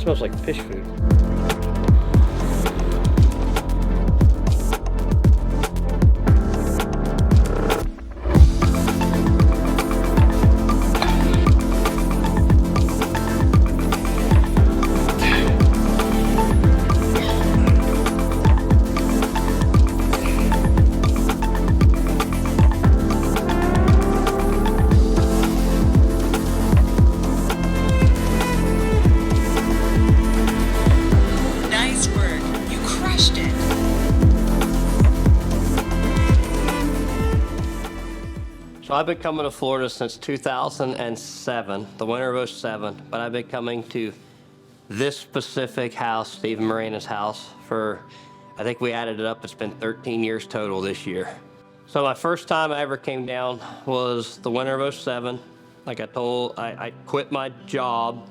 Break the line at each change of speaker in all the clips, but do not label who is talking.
smells like fish food. So I've been coming to Florida since 2007, the winter of '07, but I've been coming to this specific house, Steve and Marina's house, for, I think we added it up, it's been 13 years total this year. So my first time I ever came down was the winter of '07. Like I quit my job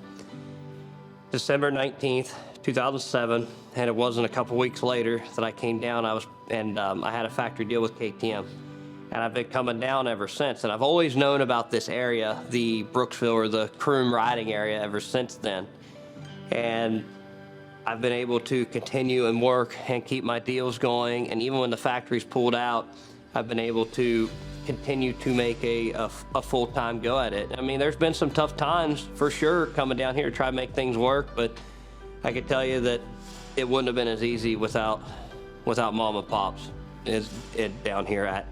December 19th, 2007, and it wasn't a couple weeks later that I came down. I had a factory deal with KTM. And I've been coming down ever since. And I've always known about this area, the Brooksville or the Croom riding area, ever since then. And I've been able to continue and work and keep my deals going. And even when the factory's pulled out, I've been able to continue to make a full-time go at it. I mean, there's been some tough times for sure coming down here to try to make things work, but I can tell you that it wouldn't have been as easy without mom and pops down here at.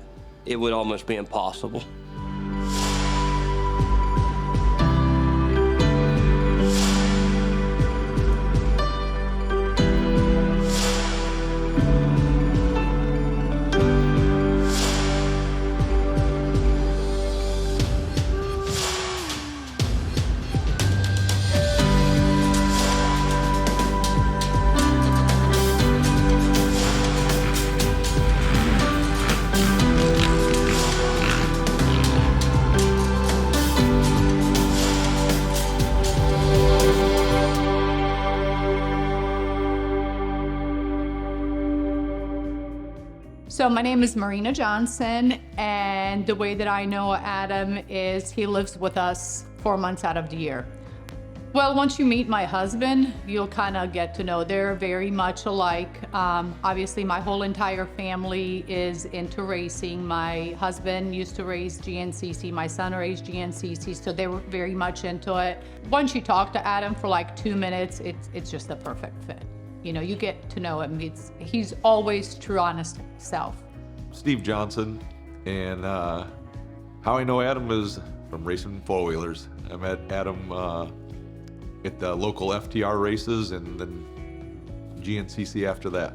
It would almost be impossible.
So my name is Marina Johnson, and the way that I know Adam is he lives with us 4 months out of the year. Well, once you meet my husband, you'll kind of get to know they're very much alike. Obviously, my whole entire family is into racing. My husband used to race GNCC, my son raced GNCC, so they were very much into it. Once you talk to Adam for like 2 minutes, it's just a perfect fit. You know, you get to know him. He's always true, honest self.
Steve Johnson, and how I know Adam is from racing four-wheelers. I met Adam at the local FTR races and then GNCC after that.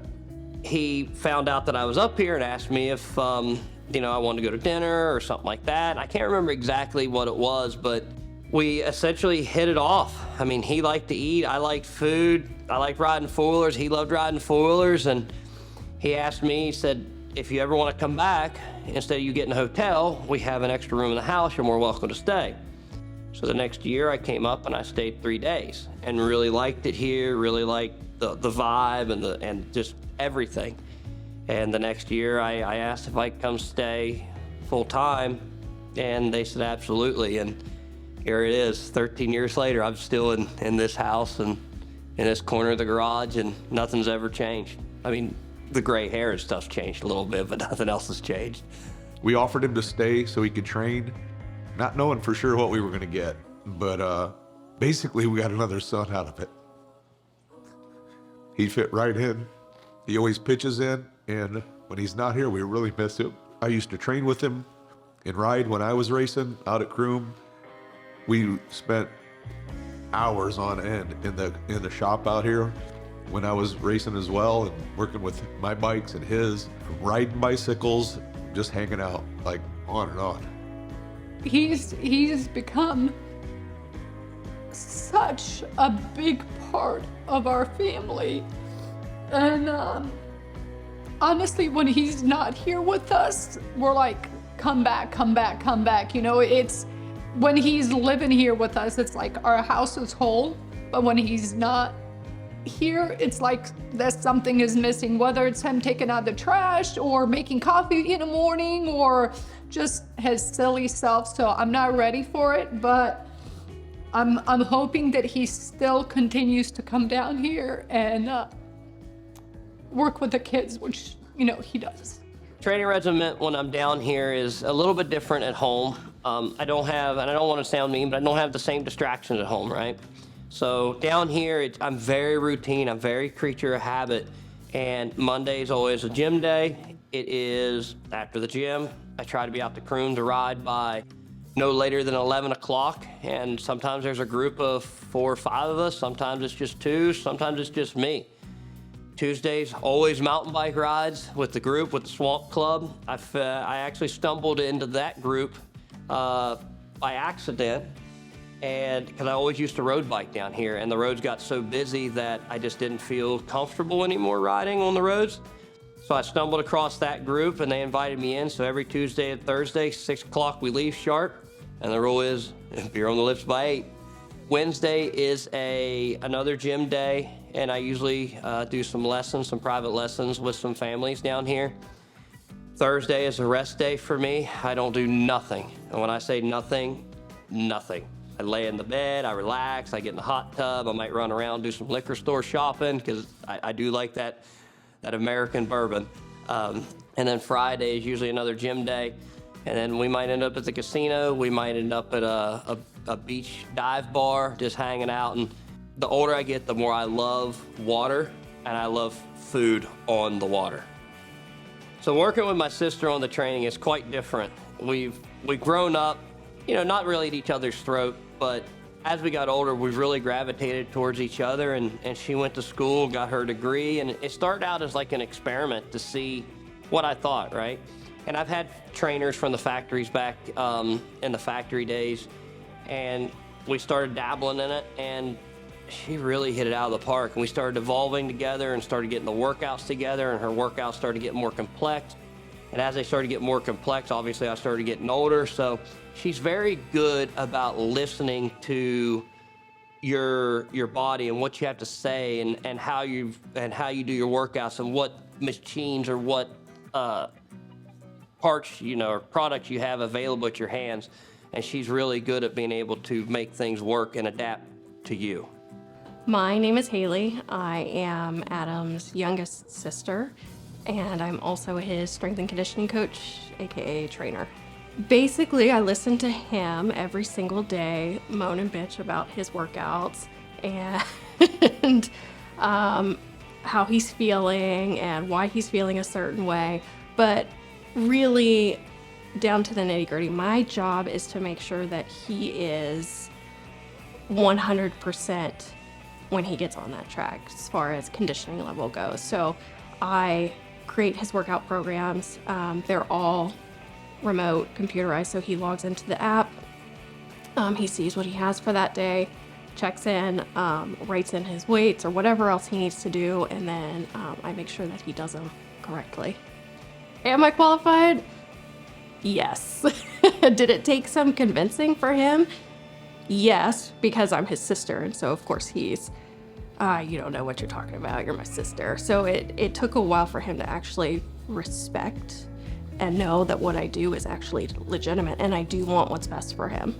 He found out that I was up here and asked me if, I wanted to go to dinner or something like that. I can't remember exactly what it was, but we essentially hit it off. I mean, he liked to eat, I liked food, I liked riding four-wheelers, he loved riding four-wheelers, and he asked me, he said, if you ever want to come back, instead of you getting a hotel, we have an extra room in the house, you're more welcome to stay. So the next year I came up and I stayed 3 days and really liked it here, really liked the vibe and just everything. And the next year I asked if I could come stay full time, and they said absolutely. And here it is, 13 years later, I'm still in this house and in this corner of the garage, and nothing's ever changed. I mean, the gray hair and stuff's changed a little bit, but nothing else has changed.
We offered him to stay so he could train, not knowing for sure what we were going to get, but basically we got another son out of it. He fit right in. He always pitches in, and when he's not here, we really miss him. I used to train with him and ride when I was racing out at Croom. We spent hours on end in the shop out here when I was racing as well, and working with my bikes and his, riding bicycles, just hanging out, like on and on.
He's become such a big part of our family, and honestly, when he's not here with us, we're like, come back, come back, come back. You know, it's when he's living here with us, it's like our house is whole, but when he's not here, it's like that something is missing, whether it's him taking out the trash or making coffee in the morning or just his silly self. So I'm not ready for it, but I'm hoping that he still continues to come down here and work with the kids, which, you know, he does.
Training regiment when I'm down here is a little bit different at home. I don't have, and I don't want to sound mean, but I don't have the same distractions at home, right? So down here, I'm very routine. I'm very creature of habit. And Monday is always a gym day. It is after the gym. I try to be out the croom to ride by no later than 11 o'clock. And sometimes there's a group of 4 or 5 of us. Sometimes it's just 2. Sometimes it's just me. Tuesdays, always mountain bike rides with the group, with the Swamp Club. I actually stumbled into that group by accident, and because I always used to road bike down here, and the roads got so busy that I just didn't feel comfortable anymore riding on the roads. So I stumbled across that group, and they invited me in. So every Tuesday and Thursday, 6 o'clock, we leave sharp, and the rule is beer on the lips by 8. Wednesday is another gym day, and I usually do some lessons, some private lessons with some families down here. Thursday is a rest day for me. I don't do nothing. And when I say nothing, nothing. I lay in the bed, I relax, I get in the hot tub, I might run around, do some liquor store shopping, because I do like that American bourbon. And then Friday is usually another gym day. And then we might end up at the casino, we might end up at a beach dive bar, just hanging out. And the older I get, the more I love water, and I love food on the water. So working with my sister on the training is quite different. We've grown up, you know, not really at each other's throat, but as we got older, we've really gravitated towards each other, and she went to school, got her degree, and it started out as like an experiment to see what I thought, right? And I've had trainers from the factories back in the factory days, and we started dabbling in it, and she really hit it out of the park. And we started evolving together and started getting the workouts together, and her workouts started getting more complex. And as they started getting more complex, obviously I started getting older. So she's very good about listening to your body and what you have to say, and how you do your workouts, and what machines or what parts, you know, or products you have available at your hands. And she's really good at being able to make things work and adapt to you.
My name is Haley. I am Adam's youngest sister, and I'm also his strength and conditioning coach, aka trainer. Basically, I listen to him every single day moan and bitch about his workouts and how he's feeling and why he's feeling a certain way. But really, down to the nitty-gritty, my job is to make sure that he is 100% when he gets on that track as far as conditioning level goes. So I create his workout programs. They're all remote, computerized, so he logs into the app. He sees what he has for that day, checks in, writes in his weights or whatever else he needs to do, and then I make sure that he does them correctly. Am I qualified? Yes. Did it take some convincing for him? Yes, because I'm his sister, and so of course he's, you don't know what you're talking about, you're my sister. So it took a while for him to actually respect and know that what I do is actually legitimate, and I do want what's best for him.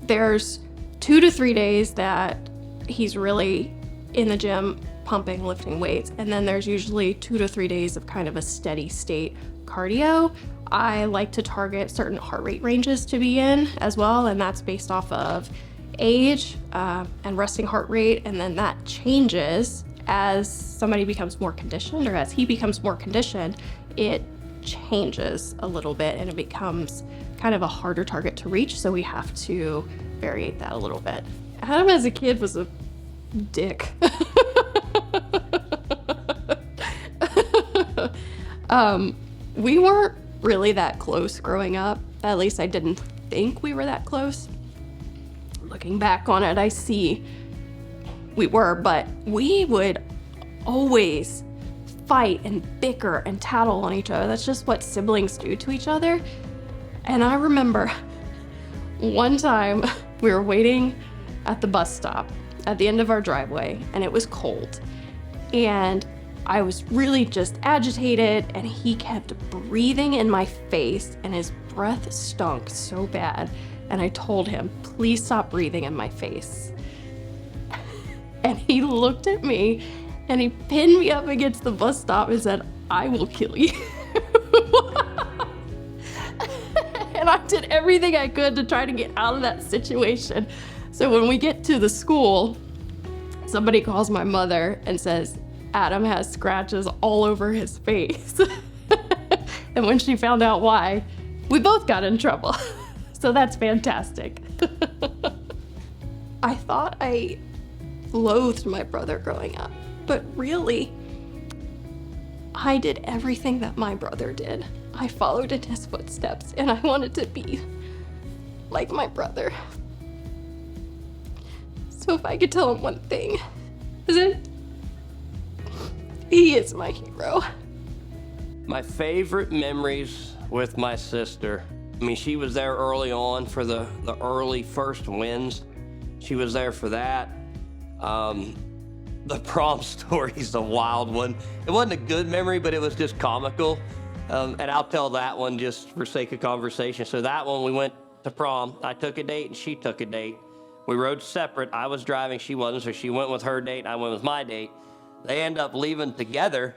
There's 2 to 3 days that he's really in the gym pumping, lifting weights, and then there's usually 2 to 3 days of kind of a steady state cardio. I like to target certain heart rate ranges to be in as well, and that's based off of age and resting heart rate, and then that changes as somebody becomes more conditioned, or as he becomes more conditioned, it changes a little bit and it becomes kind of a harder target to reach, so we have to variate that a little bit. Adam as a kid was a dick. We weren't really that close growing up. At least I didn't think we were that close. Looking back on it, I see we were, but we would always fight and bicker and tattle on each other. That's just what siblings do to each other. And I remember one time we were waiting at the bus stop at the end of our driveway, and it was cold. And I was really just agitated, and he kept breathing in my face, and his breath stunk so bad. And I told him, please stop breathing in my face. And he looked at me and he pinned me up against the bus stop and said, I will kill you. And I did everything I could to try to get out of that situation. So when we get to the school, somebody calls my mother and says, Adam has scratches all over his face. And when she found out why, we both got in trouble. So that's fantastic. I thought I loathed my brother growing up, but really, I did everything that my brother did. I followed in his footsteps, and I wanted to be like my brother. So if I could tell him one thing, is it? He is my hero.
My favorite memories with my sister. I mean, she was there early on for the early first wins. She was there for that. The prom story's a wild one. It wasn't a good memory, but it was just comical. And I'll tell that one just for sake of conversation. So that one, we went to prom. I took a date and she took a date. We rode separate. I was driving, she wasn't, so she went with her date, I went with my date. They end up leaving together,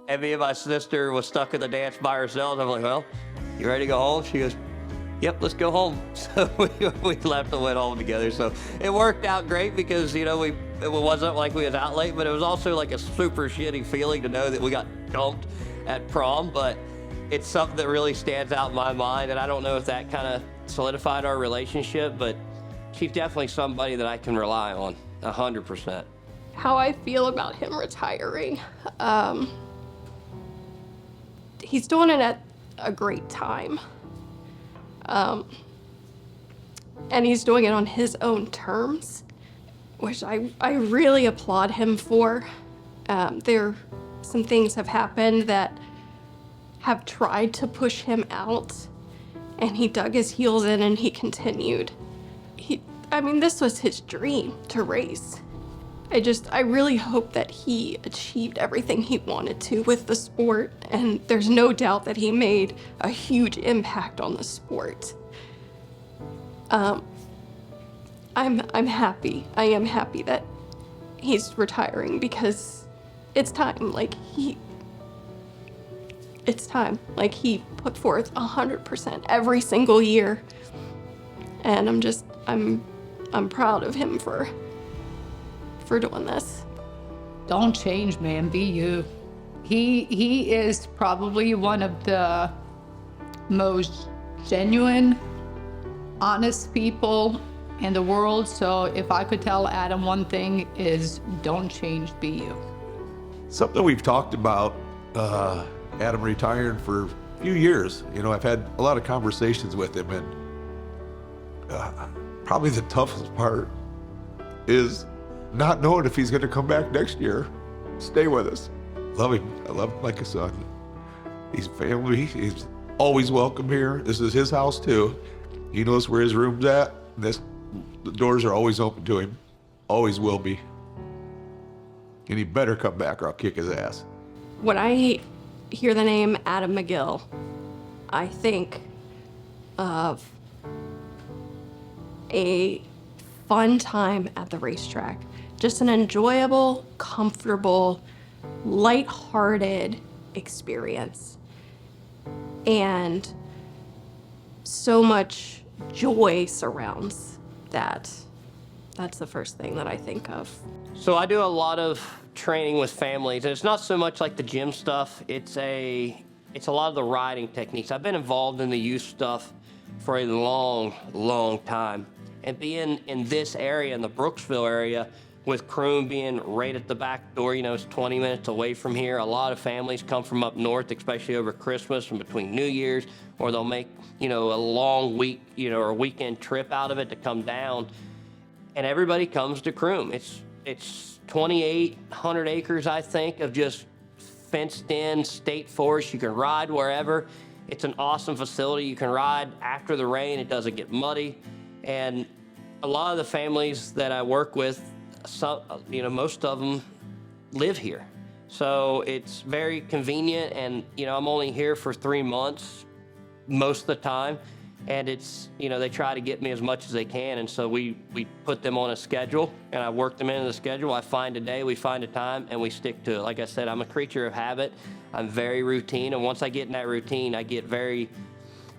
and me and my sister was stuck at the dance by ourselves. I'm like, well, you ready to go home? She goes, yep, let's go home. So we left and went home together. So it worked out great because, you know, it wasn't like we was out late, but it was also like a super shitty feeling to know that we got dumped at prom. But it's something that really stands out in my mind, and I don't know if that kind of solidified our relationship, but she's definitely somebody that I can rely on 100%.
How I feel about him retiring. He's doing it at a great time. And he's doing it on his own terms, which I really applaud him for. Some things have happened that have tried to push him out, and he dug his heels in and he continued. This was his dream to race. I really hope that he achieved everything he wanted to with the sport, and there's no doubt that he made a huge impact on the sport. I'm happy. I am happy that he's retiring because it's time. It's time. He put forth 100% every single year, and I'm proud of him for doing this.
Don't change, man. Be you. He is probably one of the most genuine, honest people in the world. So if I could tell Adam one thing is don't change, be you.
Something we've talked about, Adam retiring for a few years. You know, I've had a lot of conversations with him, and probably the toughest part is not knowing if he's going to come back next year, stay with us. Love him. I love him like a son. He's family. He's always welcome here. This is his house too. He knows where his room's at. The doors are always open to him. Always will be. And he better come back or I'll kick his ass.
When I hear the name Adam McGill, I think of a fun time at the racetrack. Just an enjoyable, comfortable, lighthearted experience. And so much joy surrounds that. That's the first thing that I think of.
So I do a lot of training with families, and it's not so much like the gym stuff. It's a lot of the riding techniques. I've been involved in the youth stuff for a long, long time. And being in this area, in the Brooksville area, with Croom being right at the back door, it's 20 minutes away from here. A lot of families come from up north, especially over Christmas and between New Year's, or they'll make, a long week, or a weekend trip out of it to come down. And everybody comes to Croom. It's 2,800 acres, I think, of just fenced in state forest. You can ride wherever. It's an awesome facility. You can ride after the rain. It doesn't get muddy. And a lot of the families that I work with, most of them live here. So it's very convenient, and, I'm only here for 3 months most of the time. And it's, you know, they try to get me as much as they can, and so we put them on a schedule, and I work them into the schedule. I find a day, we find a time, and we stick to it. Like I said, I'm a creature of habit. I'm very routine, and once I get in that routine, I get very,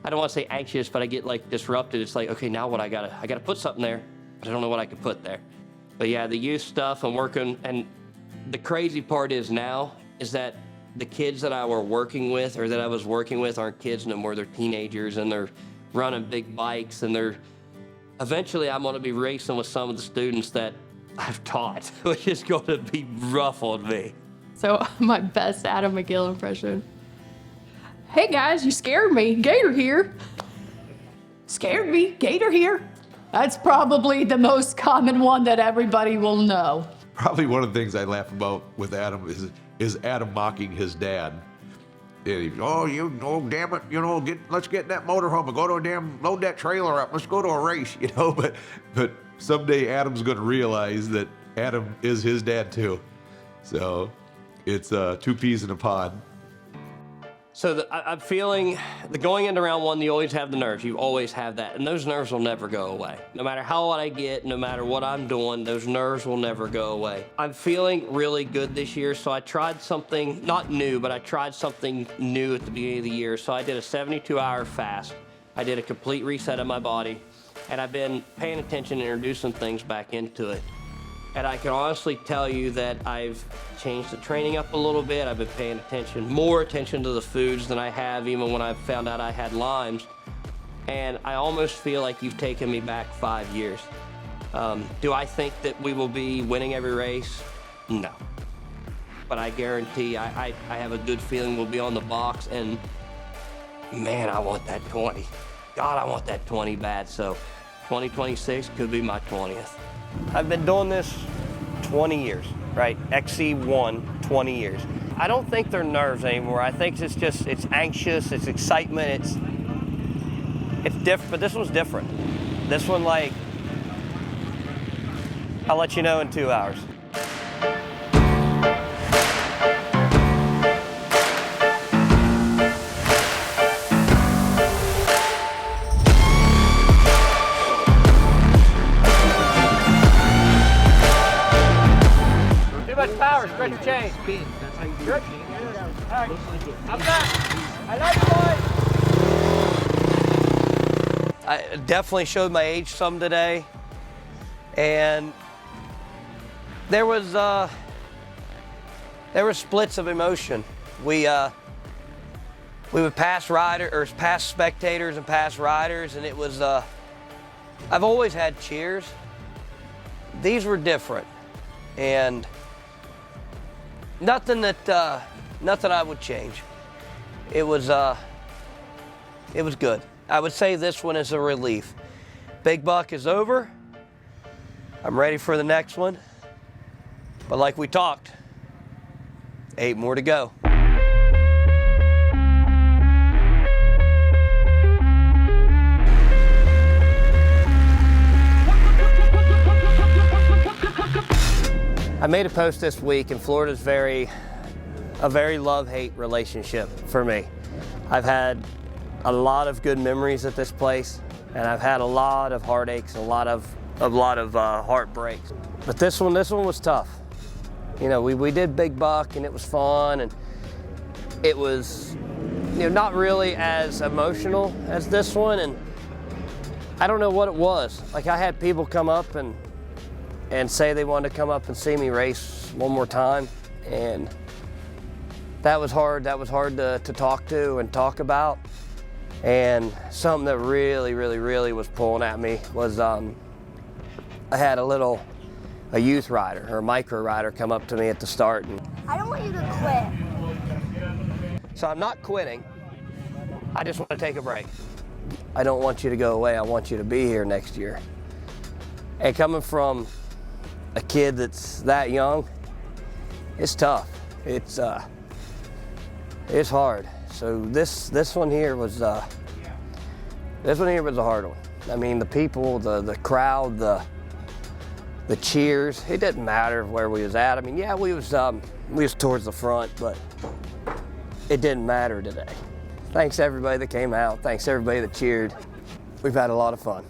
I don't want to say anxious, but I get like disrupted. It's like, okay, now what? I gotta put something there, but I don't know what I could put there. But yeah, the youth stuff, I'm working, and the crazy part is now is that the kids that I was working with aren't kids no more. They're teenagers, and they're running big bikes, and eventually I'm going to be racing with some of the students that I've taught, which is going to be rough on me.
So my best Adam McGill impression. Hey guys, you scared me. Gator here.
Scared me? Gator here? That's probably the most common one that everybody will know.
Probably one of the things I laugh about with Adam is Adam mocking his dad. And he, damn it, let's get in that motorhome and go to a damn, load that trailer up, let's go to a race, but someday Adam's gonna realize that Adam is his dad too. So it's two peas in a pod.
So I'm feeling, going into round one, you always have the nerves. You always have that. And those nerves will never go away. No matter how old I get, no matter what I'm doing, those nerves will never go away. I'm feeling really good this year, so I tried something, not new, but I tried something new at the beginning of the year. So I did a 72-hour fast. I did a complete reset of my body, and I've been paying attention and introducing things back into it. And I can honestly tell you that I've changed the training up a little bit. I've been paying more attention to the foods than I have even when I found out I had Lyme's. And I almost feel like you've taken me back 5 years. Do I think that we will be winning every race? No. But I guarantee, I have a good feeling we'll be on the box, and man, I want that 20. God, I want that 20 bad, so 2026 could be my 20th. I've been doing this 20 years, right? XC1, 20 years. I don't think they're nerves anymore. I think it's anxious, it's excitement, it's different, but this one's different. This one, like, I'll let you know in 2 hours. Power, stretch your chain. That's how you do it. All right. I'm back. I love you, boys. I definitely showed my age some today, and there was splits of emotion. We would pass spectators and pass riders, and it was. I've always had cheers. These were different, and. Nothing I would change. It was good. I would say this one is a relief. Big Buck is over. I'm ready for the next one. But like we talked, 8 more to go. I made a post this week, and Florida's a very love-hate relationship for me. I've had a lot of good memories at this place, and I've had a lot of heartaches, a lot of heartbreaks. But this one was tough. We did Big Buck, and it was fun, and it was, not really as emotional as this one, and I don't know what it was. Like, I had people come up and say they wanted to come up and see me race one more time, and that was hard. That was hard to talk to and talk about. And something that really, really, really was pulling at me was I had a youth rider or a micro rider come up to me at the start. And
I don't want you to quit.
So I'm not quitting. I just want to take a break. I don't want you to go away. I want you to be here next year. And coming from a kid that's that young, it's tough. It's hard. So this one here was a hard one. I mean, the people, the crowd, the cheers. It didn't matter where we was at. I mean, yeah, we was towards the front, but it didn't matter today. Thanks everybody that came out. Thanks everybody that cheered.
we've had a lot of fun.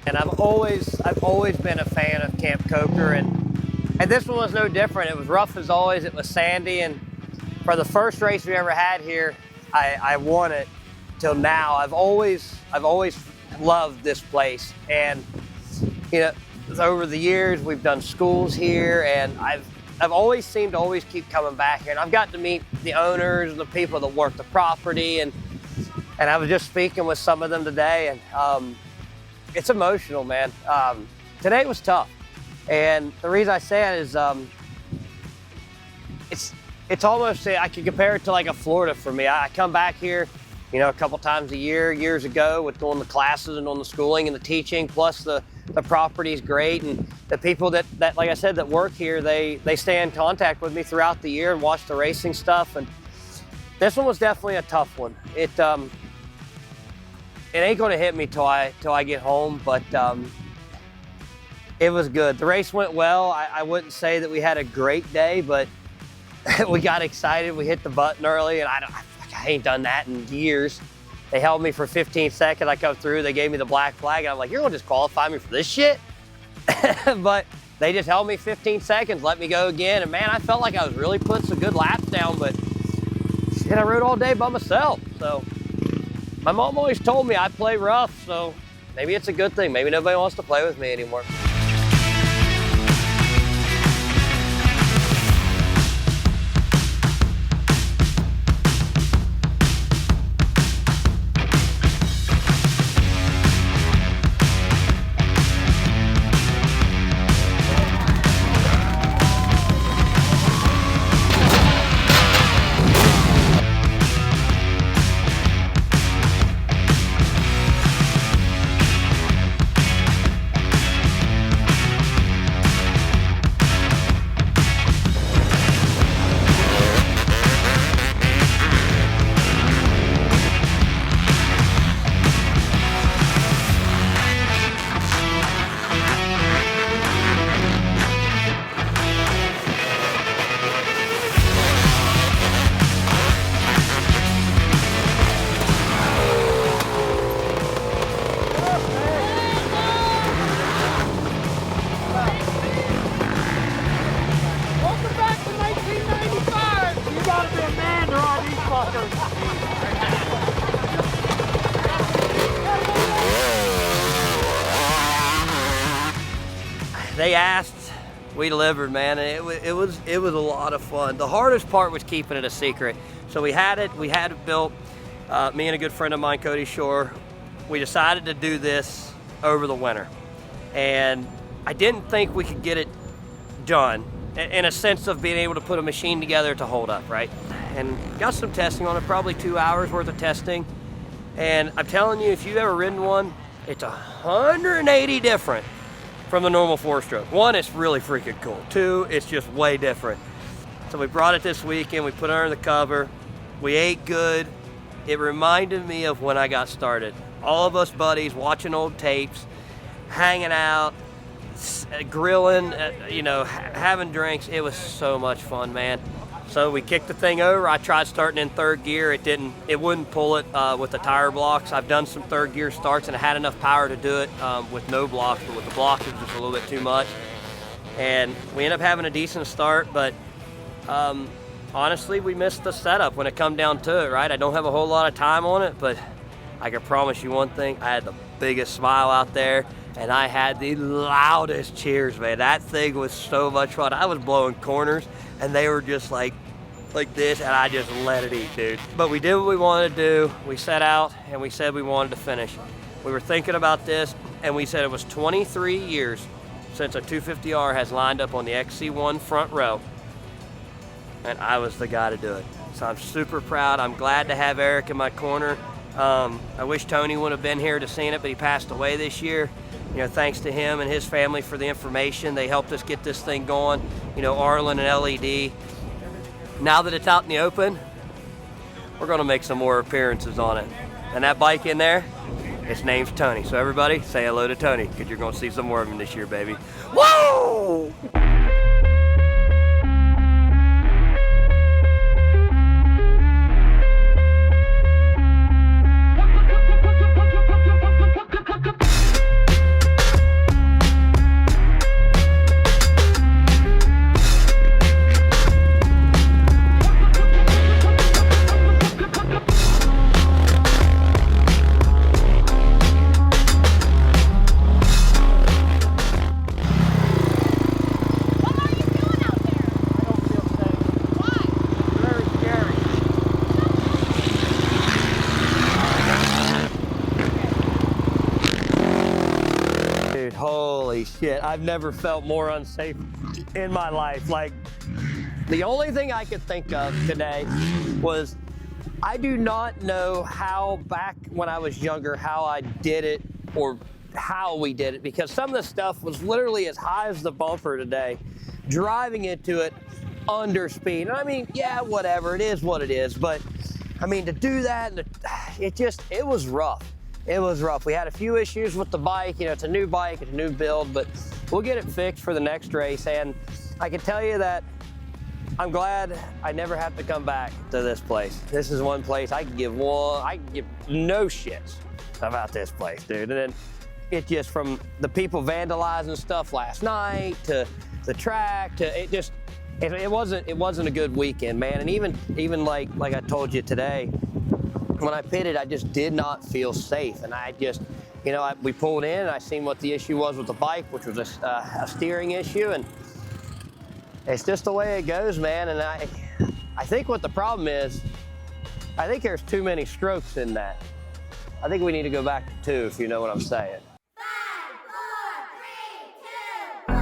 And I've always been a fan of Camp Coker, and this one was no different. It was rough as always. It was sandy, and for the first race we ever had here, I won it till now. I've always loved this place, and you know, over the years we've done schools here, and I've always seemed to always keep coming back here, and I've got to meet the owners and the people that work the property, and I was just speaking with some of them today, and it's emotional, man. Today was tough, and the reason I say it is it's almost, I could compare it to like a Florida for me. I come back here, you know, a couple times a year, years ago, with doing the classes and on the schooling and the teaching, plus the property's great, and the people that like I said, that work here, they stay in contact with me throughout the year and watch the racing stuff. And this one was definitely a tough one. It ain't gonna hit me till I get home, but it was good. The race went well. I wouldn't say that we had a great day, but we got excited. We hit the button early, and I ain't done that in years. They held me for 15 seconds. I come through, they gave me the black flag, and I'm like, you're gonna disqualify me for this shit? But they just held me 15 seconds, let me go again, and man, I felt like I was really putting some good laps down, but shit, I rode all day by myself, so. My mom always told me I play rough, so maybe it's a good thing. Maybe nobody wants to play with me anymore. They asked, we delivered, man, and it was a lot of fun. The hardest part was keeping it a secret. So we had it built. Me and a good friend of mine, Cody Shore, we decided to do this over the winter, and I didn't think we could get it done in a sense of being able to put a machine together to hold up, right? And got some testing on it, probably 2 hours worth of testing. And I'm telling you, if you've ever ridden one, it's 180 different from the normal four-stroke. One, it's really freaking cool. Two, it's just way different. So we brought it this weekend, we put it under the cover, we ate good. It reminded me of when I got started. all of us buddies watching old tapes, hanging out, grilling, having drinks. It was so much fun, man. So we kicked the thing over. I tried starting in third gear. It wouldn't pull it with the tire blocks. I've done some third gear starts and I had enough power to do it with no blocks, but with the blocks it was just a little bit too much. And we ended up having a decent start, but honestly, we missed the setup when it come down to it, right? I don't have a whole lot of time on it, but I can promise you one thing, I had the biggest smile out there and I had the loudest cheers, man. That thing was so much fun. I was blowing corners and they were just like this, and I just let it eat, dude. But we did what we wanted to do. We set out and we said we wanted to finish. We were thinking about this and we said it was 23 years since a 250R has lined up on the XC1 front row, and I was the guy to do it. So I'm super proud. I'm glad to have Eric in my corner. I wish Tony would have been here to see it, but he passed away this year. Thanks to him and his family for the information. They helped us get this thing going. Arlen and LED. Now that it's out in the open, we're gonna make some more appearances on it. And that bike in there, its name's Tony. So everybody say hello to Tony, because you're gonna see some more of him this year, baby. Whoa! Holy shit, I've never felt more unsafe in my life. Like, the only thing I could think of today was, I do not know how, back when I was younger, how I did it or how we did it, because some of the stuff was literally as high as the bumper today, driving into it under speed. And I mean, yeah, whatever, it is what it is, but I mean, to do that, it was rough. It was rough. We had a few issues with the bike. It's a new bike, it's a new build, but we'll get it fixed for the next race. And I can tell you that I'm glad I never have to come back to this place. This is one place I can give no shits about this place, dude. And then it just, from the people vandalizing stuff last night to the track to it wasn't a good weekend, man. And even like I told you today, when I pitted, I just did not feel safe. And I just, we pulled in and I seen what the issue was with the bike, which was a steering issue. And it's just the way it goes, man. And I think what the problem is, I think there's too many strokes in that. I think we need to go back to 2, if you know what I'm saying.
5, 4,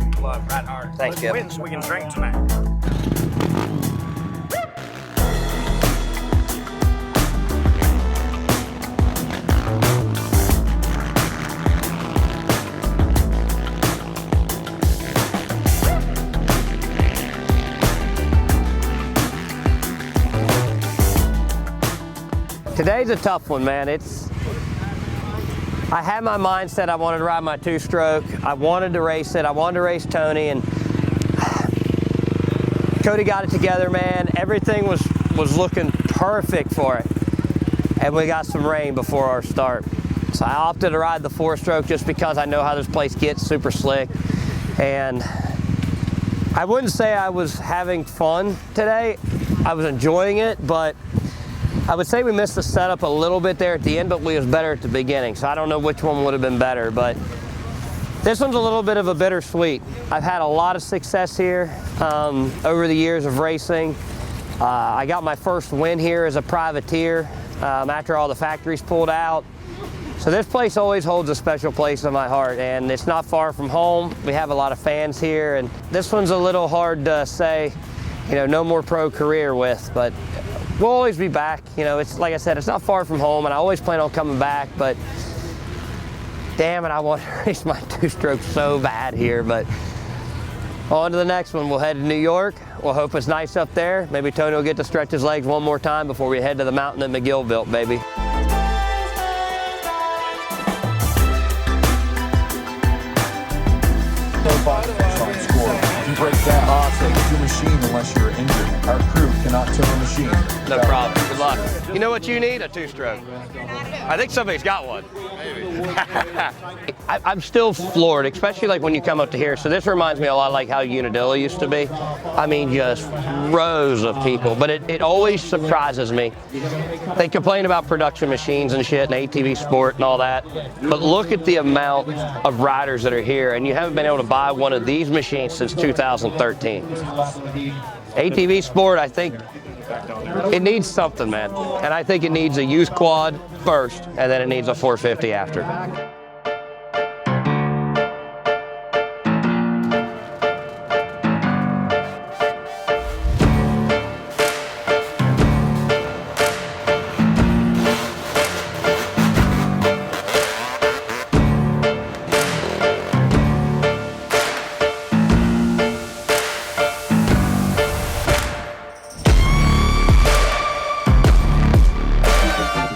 3, 2, 1.
Right hard.
Thanks, Kevin.
Win so we can drink tonight.
Today's a tough one, man. I had my mindset I wanted to ride my 2-stroke. I wanted to race it. I wanted to race Tony, and Cody got it together, man. Everything was looking perfect for it. And we got some rain before our start. So I opted to ride the 4-stroke just because I know how this place gets, super slick. And I wouldn't say I was having fun today. I was enjoying it, but I would say we missed the setup a little bit there at the end, but we was better at the beginning. So I don't know which one would have been better, but this one's a little bit of a bittersweet. I've had a lot of success here over the years of racing. I got my first win here as a privateer after all the factories pulled out. So this place always holds a special place in my heart, and it's not far from home. We have a lot of fans here, and this one's a little hard to say, no more pro career with, but we'll always be back. It's like I said, it's not far from home, and I always plan on coming back, but damn it, I want to race my 2-stroke so bad here. But On to the next one. We'll head to New York. We'll hope it's nice up there. Maybe Tony will get to stretch his legs one more time before we head to the mountain that McGill built, baby.
If you break down, take your machine unless you're injured. Our crew cannot tow a machine.
No problem. Good luck. You know what you need? A two-stroke. I think somebody's got one. I'm still floored, especially like when you come up to here. So this reminds me a lot like how Unadilla used to be. I mean, just rows of people. But it always surprises me. They complain about production machines and shit and ATV sport and all that. But look at the amount of riders that are here, and you haven't been able to buy one of these machines since 2013. ATV sport, I think, it needs something, man. And I think it needs a youth quad first, and then it needs a 450 after.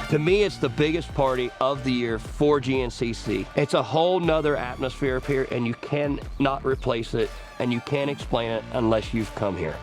To me, it's the biggest party of the year for GNCC. It's a whole nother atmosphere up here, and you cannot replace it, and you can't explain it unless you've come here.